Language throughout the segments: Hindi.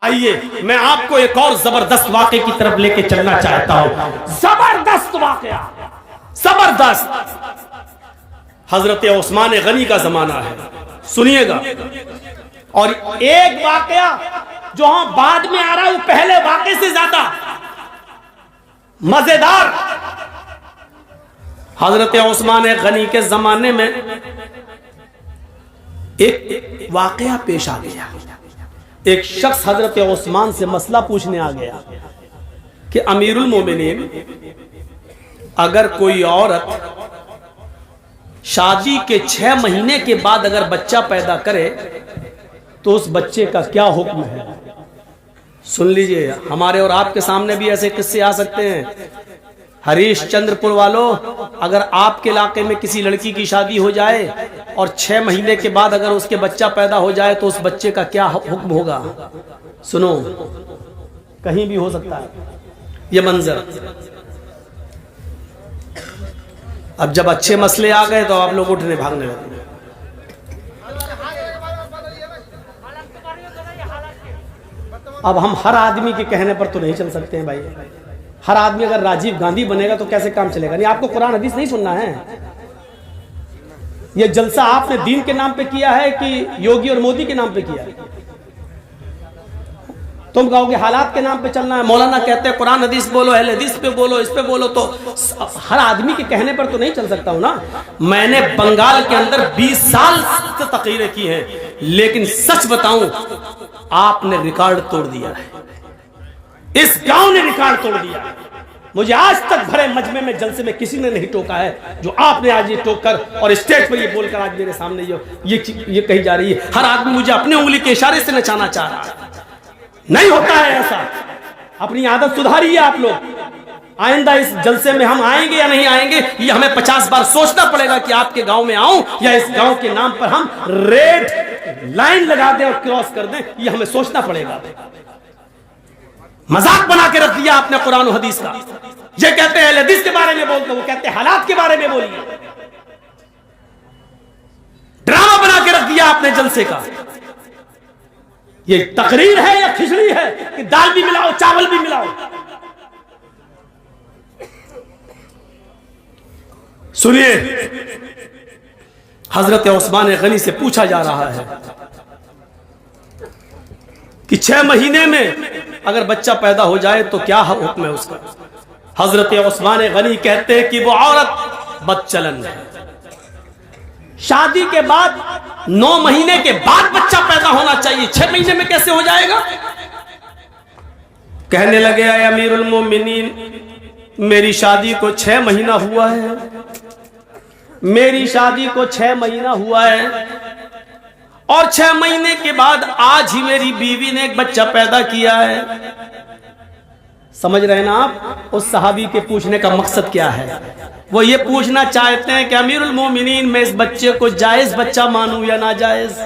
आइए मैं आपको एक और जबरदस्त वाक़े की तरफ लेके चलना चाहता हूं। जबरदस्त वाक़या, जबरदस्त। हजरत उस्मान गनी का जमाना है, सुनिएगा। और एक वाक़या जो हम बाद में आ रहा है वो पहले वाक़े से ज्यादा मजेदार। हजरत उस्मान गनी के जमाने में एक वाक़या पेश आ गया। एक शख्स हजरत उस्मान से मसला पूछने आ गया कि अमीरुल मोमिनीन, अगर कोई औरत शादी के 6 महीने के बाद अगर बच्चा पैदा करे तो उस बच्चे का क्या हुक्म है? सुन लीजिए, हमारे और आपके सामने भी ऐसे किस्से आ सकते हैं। हरीश चंद्रपुर वालों, अगर आपके इलाके में किसी लड़की की शादी हो जाए और 6 महीने के बाद अगर उसके बच्चा पैदा हो जाए तो उस बच्चे का क्या हुक्म होगा? सुनो, कहीं भी हो सकता है ये मंजर। अब जब अच्छे मसले आ गए तो आप लोग उठने भागने लगे। अब हम हर आदमी के कहने पर तो नहीं चल सकते हैं भाई। हर आदमी अगर राजीव गांधी बनेगा तो कैसे काम चलेगा? नहीं, आपको कुरान हदीस नहीं सुनना है। ये जलसा आपने दीन के नाम पे किया है कि योगी और मोदी के नाम पे किया है? तुम कहोगे हालात के नाम पे चलना है। मौलाना कहते हैं कुरान हदीस बोलो, अहले हदीस पे बोलो, इस पे बोलो। तो हर आदमी के कहने पर तो नहीं चल सकता हूं ना। मैंने बंगाल के अंदर 20 साल से तकरीरें की हैं, लेकिन सच बताऊं आपने रिकॉर्ड तोड़ दिया है। इस गांव ने रिकॉर्ड तोड़ दिया है। मुझे आज तक भरे मजमे में जलसे में किसी ने नहीं टोका है जो आपने आज ये टोककर और स्टेज पर ये बोलकर आज मेरे सामने ये कही जा रही है। हर आदमी मुझे अपने उंगली के इशारे से नचाना चाह रहा है। नहीं होता है ऐसा। अपनी आदत सुधारिए आप लोग। आइंदा इस जलसे में हम आएंगे या नहीं आएंगे ये हमें 50 बार सोचना पड़ेगा कि आपके गांव में आऊं या इस गांव के नाम पर हम रेड लाइन लगा दें और क्रॉस कर दें, ये हमें सोचना पड़ेगा। मजाक बना के रख दिया आपने कुरान और हदीस का। ये कहते हैं हदीस के बारे में बोलते, वो कहते हैं हालात के बारे में बोलिए। ड्रामा बना के रख दिया आपने जलसे का। ये तकरीर है या खिचड़ी है कि दाल भी मिलाओ चावल भी मिलाओ? सुनिए, हजरत उस्मान गनी से पूछा जा रहा है कि 6 महीने में अगर बच्चा पैदा हो जाए तो क्या हुक्म है उसका? हजरत उस्मान गनी कहते हैं कि वो औरत बदचलन है। शादी के बाद 9 महीने के बाद बच्चा पैदा होना चाहिए, 6 महीने में कैसे हो जाएगा? कहने लगे अमीरुल मोमिनीन, मेरी शादी को 6 महीना हुआ है, मेरी शादी को 6 महीना हुआ है और 6 महीने के बाद आज ही मेरी बीवी ने एक बच्चा पैदा किया है। समझ रहे हैं ना आप उस सहाबी के पूछने का मकसद क्या है? वो ये पूछना चाहते हैं कि अमीरुल मोमिनीन, मैं इस बच्चे को जायज बच्चा मानूं या नाजायज?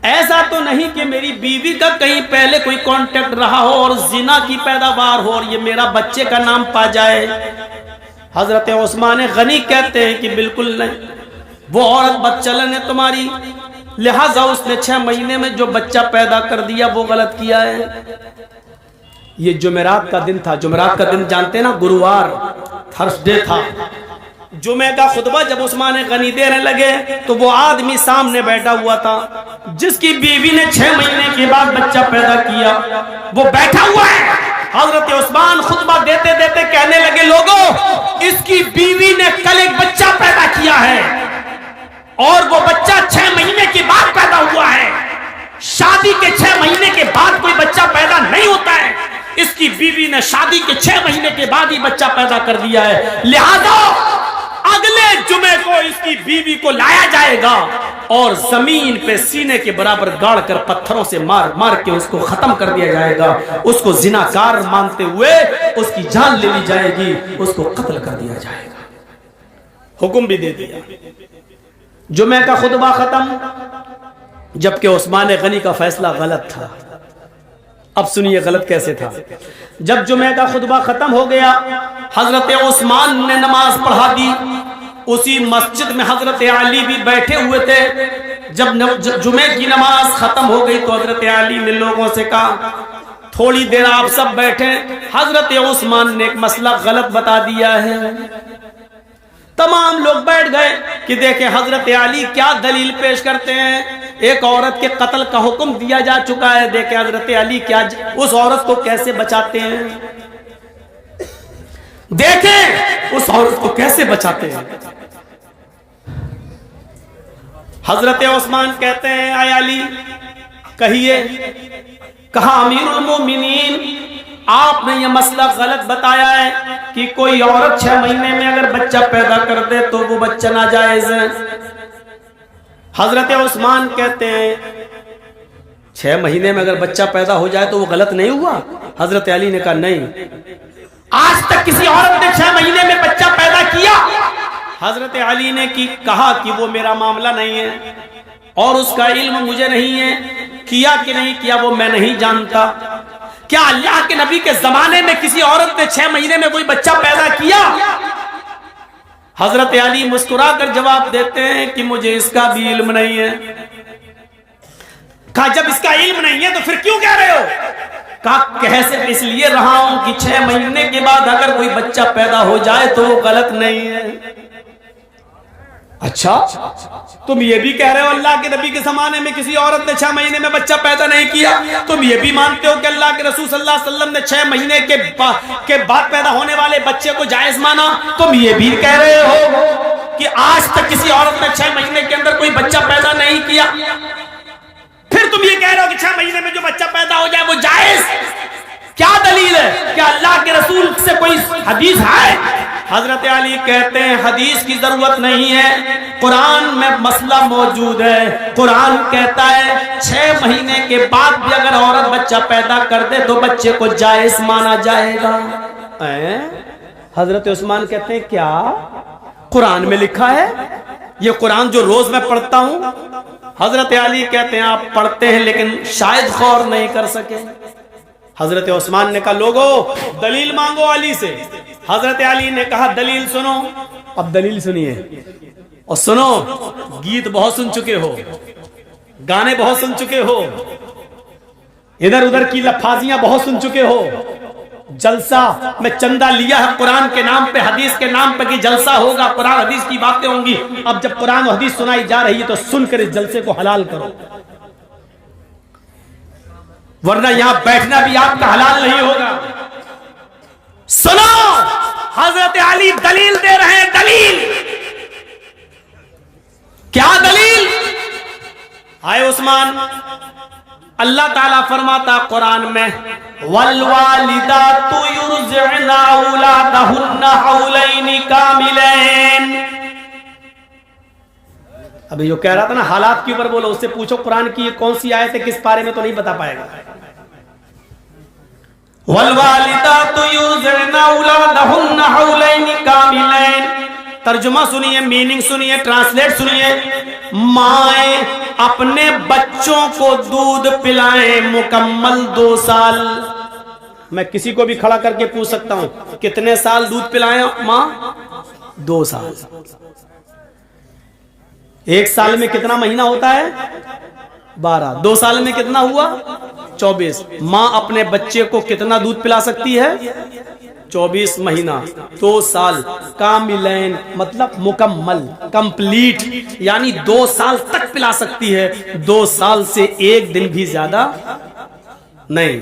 ऐसा तो नहीं कि मेरी बीवी का कहीं पहले कोई कांटेक्ट रहा हो और जिना की पैदावार हो और ये मेरा बच्चे का नाम पा जाए? हजरत उस्मान गनी कहते हैं कि बिल्कुल नहीं, वो औरत बदचलन है तुम्हारी, लिहाजा उसने 6 महीने में जो बच्चा पैदा कर दिया वो गलत किया है। ये जुमेरात का दिन था। जुमेरात का दिन जानते हैं ना, गुरुवार, थर्सडे था। जुमे का खुतबा जब उस्मान गनी देने लगे तो वो आदमी सामने बैठा हुआ था जिसकी बीवी ने 6 महीने के बाद बच्चा पैदा किया, वो बैठा हुआ है। हजरत उस्मान खुतबा देते देते कहने लगे, लोगों, इसकी बीवी ने कल एक बच्चा पैदा किया है और वो बच्चा 6 महीने के बाद पैदा हुआ है। शादी के 6 महीने के बाद कोई बच्चा पैदा नहीं होता है। इसकी बीवी ने शादी के 6 महीने के बाद ही बच्चा पैदा कर दिया है। लिहाजा अगले जुमे को इसकी बीवी को लाया जाएगा और जमीन पे सीने के बराबर गाड़ कर पत्थरों से मार मार के उसको खत्म कर दिया जाएगा। उसको जिनाकार मानते हुए उसकी जान ले ली जाएगी, उसको कत्ल कर दिया जाएगा। हुक्म भी दे दिया। जुमे का खुतबा खत्म, जबकि उस्मान गनी का फैसला गलत था। अब सुनिए गलत कैसे था। जब जुमे का खुतबा खत्म हो गया, हजरत उस्मान ने नमाज पढ़ा दी। उसी मस्जिद में हजरत अली भी बैठे हुए थे। जब जुमे की नमाज खत्म हो गई तो हजरत अली ने लोगों से कहा थोड़ी देर आप सब बैठे, हजरत उस्मान ने एक मसला गलत बता दिया है। तमाम लोग बैठ गए कि देखें हजरत अली क्या दलील पेश करते हैं। एक औरत के कत्ल का हुक्म दिया जा चुका है, देखें हजरत अली क्या उस औरत को कैसे बचाते हैं, देखें उस औरत को कैसे बचाते हैं। हजरत उस्मान कहते हैं आय अली कहिए। कहा अमीरुल मोमिनीन आपने ये मसला गलत बताया है कि कोई औरत 6 महीने में अगर बच्चा पैदा कर दे तो वो बच्चा नाजायज है। हजरत उस्मान कहते हैं 6 महीने में अगर बच्चा पैदा हो जाए तो वो गलत नहीं हुआ। हजरत अली ने कहा नहीं, आज तक किसी औरत ने 6 महीने में बच्चा पैदा किया? हजरत अली ने कहा कि वो मेरा मामला नहीं है और उसका इल्म मुझे नहीं है, किया कि नहीं किया वो मैं नहीं जानता। क्या अल्लाह के नबी के जमाने में किसी औरत ने 6 महीने में कोई बच्चा पैदा किया? हजरत अली मुस्कुराकर जवाब देते हैं कि मुझे इसका भी इल्म नहीं है। कहा जब इसका इल्म नहीं है तो फिर क्यों कह रहे हो? कहा कह सिर्फ इसलिए रहा हूं कि 6 महीने के बाद अगर कोई बच्चा पैदा हो जाए तो वो गलत नहीं है। अच्छा तुम ये भी कह रहे हो अल्लाह के नबी के जमाने में किसी औरत ने 6 महीने में बच्चा पैदा नहीं किया? तुम ये भी मानते हो कि अल्लाह के रसूल सल्लल्लाहु अलैहि वसल्लम ने 6 महीने के बाद पैदा होने वाले बच्चे को जायज माना? तुम ये भी कह रहे हो कि आज तक किसी औरत ने 6 महीने के अंदर कोई बच्चा पैदा नहीं किया? फिर तुम ये कह रहे हो कि 6 महीने में जो बच्चा पैदा हो जाए वो जायज? क्या दलील है? क्या अल्लाह के रसूल से कोई हदीस है? हजरत अली कहते हैं हदीस की जरूरत नहीं है, कुरान में मसला मौजूद है। कुरान कहता है 6 महीने के बाद भी अगर औरत बच्चा पैदा कर दे तो बच्चे को जायज माना जाएगा। हजरत उस्मान कहते हैं क्या कुरान में लिखा है? ये कुरान जो रोज मैं पढ़ता हूं। हजरत अली कहते हैं आप पढ़ते हैं लेकिन शायद गौर नहीं कर सके। हजरत उस्मान ने कहा लोगो दलील मांगो अली से। हजरत अली ने कहा दलील सुनो। अब दलील सुनिए और सुनो, गीत बहुत सुन चुके हो, गाने बहुत सुन चुके हो, इधर उधर की लफाजियां बहुत सुन चुके हो। जलसा में चंदा लिया है कुरान के नाम पे, हदीस के नाम पे कि जलसा होगा, कुरान हदीस की बातें होंगी। अब जब कुरान हदीस सुनाई जा रही है तो सुनकर इस जलसे को हलाल करो, वरना यहां बैठना भी आपका हलाल नहीं होगा। सुनो, हजरत अली दलील दे रहे हैं। दलील क्या दलील? आए उस्मान, अल्लाह ताला फरमाता कुरान में वल्वालिदातु युरज़िअना औलादहुन्ना हौलैनि कामिलैन। अभी जो कह रहा था ना हालात के ऊपर बोलो, उससे पूछो कुरान की कौन सी आयत है, किस पारे में, तो नहीं बता पाएगा। वल्वालिदातु युरज़िअना औलादहुन्ना हौलैनि कामिलैन। तर्जुमा सुनिए, मीनिंग सुनिए, ट्रांसलेट सुनिए। माए अपने बच्चों को दूध पिलाएं मुकम्मल 2 साल। मैं किसी को भी खड़ा करके पूछ सकता हूं कितने साल दूध पिलाएं मां? 2 साल। 1 साल में कितना महीना होता है? 12। 2 साल में कितना हुआ? 24। मां अपने बच्चे को कितना दूध पिला सकती है? 24 महीना, 2 साल। कामिलैन मतलब मुकम्मल, कंप्लीट, यानी 2 साल तक पिला सकती है। 2 साल से 1 दिन भी ज्यादा नहीं।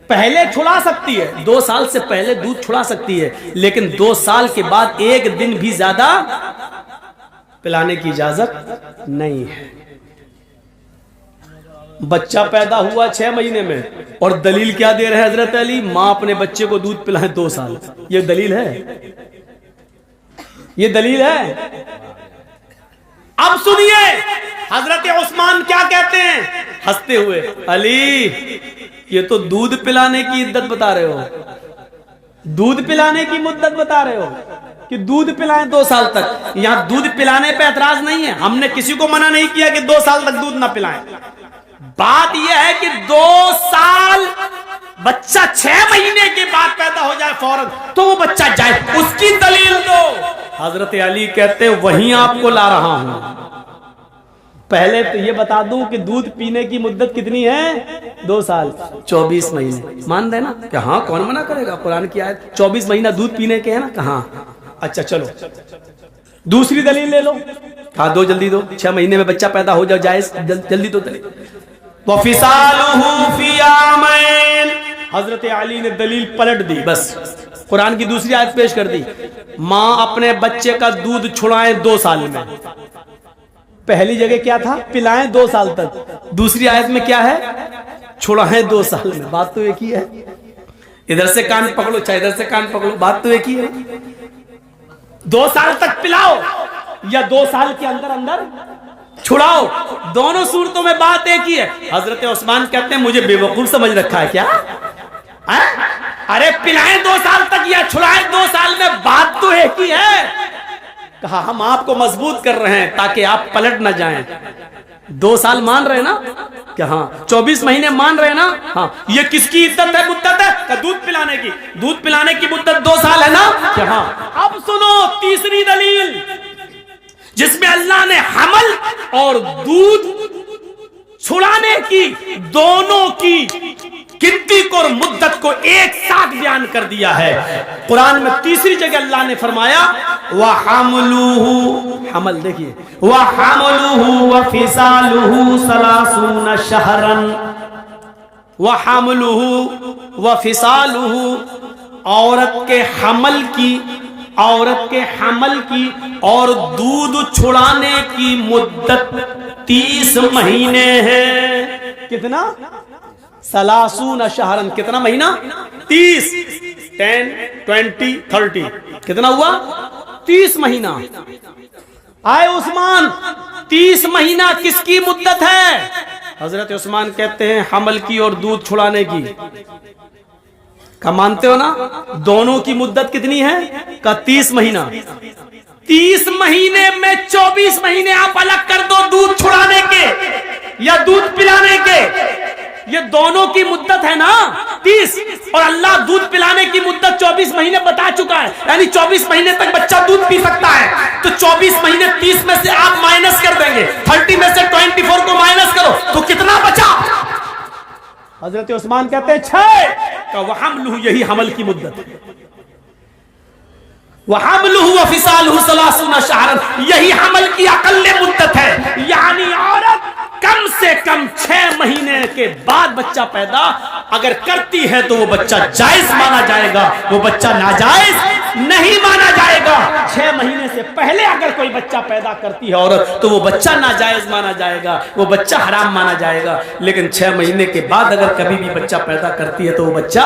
पहले छुड़ा सकती है, 2 साल से पहले दूध छुड़ा सकती है, लेकिन 2 साल के बाद 1 दिन भी ज्यादा पिलाने की इजाजत नहीं है। बच्चा पैदा हुआ 6 महीने में और दलील क्या दे रहे हैं हजरत अली? मां अपने बच्चे को दूध पिलाए 2 साल। ये दलील है? ये दलील है? अब सुनिए हजरत उस्मान क्या कहते हैं हंसते हुए, अली ये तो दूध पिलाने की इद्दत बता रहे हो, दूध पिलाने की मुद्दत बता रहे हो कि दूध पिलाएं 2 साल तक। यहां दूध पिलाने पे एतराज नहीं है, हमने किसी को मना नहीं किया कि 2 साल तक दूध ना पिलाएं। बात यह है कि 2 साल बच्चा 6 महीने के बाद पैदा हो जाए फौरन तो वो बच्चा जाए, उसकी दलील दो। हजरत अली कहते हैं वहीं आपको ला रहा हूं, पहले तो ये बता दूं कि दूध पीने की मुद्दत कितनी है? 2 साल 24 महीने। मान देना कि हाँ, कौन मना करेगा, कुरान की आयत 24 महीना दूध पीने के है ना, कहाँ। अच्छा चलो दूसरी दलील ले लो। कहा दो, जल्दी दो, 6 महीने में बच्चा पैदा हो जाए जायज, जल्दी तो दलील। वफिसालुहु फी आमैन, हजरत अली ने दलील पलट दी, बस कुरान की दूसरी आयत पेश कर दी। माँ अपने बच्चे का दूध छुड़ाएं 2 साल में। पहली जगह क्या था? पिलाएं 2 साल तक। दूसरी आयत में क्या है? छुड़ाएं 2 साल में। बात तो एक ही है। इधर से कान पकड़ो चाहे इधर से कान पकड़ो, बात तो एक ही है। 2 साल तक पिलाओ या 2 साल के अंदर अंदर छुड़ाओ, दोनों सूरतों में बात एक ही है। हजरत उस्मान कहते हैं मुझे बेवकूफ समझ रखा है क्या? अरे पिलाएं 2 साल तक या छुड़ाएं 2 साल में, बात तो एक ही है। कहा हम आपको मजबूत कर रहे हैं ताकि आप पलट ना जाएं। 2 साल मान रहे ना क्या? हाँ। 24 महीने मान रहे ना? हाँ। ये किसकी इद्दत है, मुद्दत है? का दूध पिलाने की। दूध पिलाने की मुद्दत 2 साल है ना क्या? हाँ। अब सुनो तीसरी दलील, जिसमें अल्लाह ने हमल और दूध छुड़ाने की दोनों की गिनती को और मुद्दत को एक साथ बयान कर दिया है। कुरान में तीसरी जगह अल्लाह ने फरमाया वहमलुहु, हमल देखिए, वहमलुहु वफिसालुहु सलासून शहरन, वहमलुहु वफिसालुहु, औरत के हमल की और दूध छुड़ाने की मुद्दत 30 महीने है। कितना? सलासून शहरन, कितना महीना? 30, 10, 20, 30, कितना हुआ? 30 महीना। आए उस्मान, 30 महीना किसकी मुद्दत है? हजरत उस्मान कहते हैं हमल की और दूध छुड़ाने की। का मानते हो ना? दोनों की मुद्दत कितनी है? का 30 महीना। 30 महीने में 24 महीने आप अलग कर दो दूध छुड़ाने के या दूध पिलाने के, ये दोनों की मुद्दत है ना 30, और अल्लाह दूध पिलाने की मुद्दत 24 महीने बता चुका है, यानी 24 महीने तक बच्चा दूध पी सकता है। तो 24 महीने 30 में से आप माइनस कर देंगे, 30 में से 24 को माइनस करो तो कितना बचा? हजरत उस्मान कहते हैं 6 का वहमलुहु, यही हमल की मुद्दत है। वहमलुहु वफिसालुहु सलासून शहरन, यही हमल की अकल्ले मुद्दत है। यानी औरत कम से कम 6 महीने के बाद बच्चा पैदा अगर करती है तो वो बच्चा जायज माना जाएगा, वो बच्चा नाजायज नहीं माना जाएगा। 6 महीने से पहले अगर कोई बच्चा पैदा करती है औरत तो वो बच्चा नाजायज माना जाएगा, वो बच्चा हराम माना जाएगा। लेकिन 6 महीने के बाद अगर कभी भी बच्चा पैदा करती है तो वो बच्चा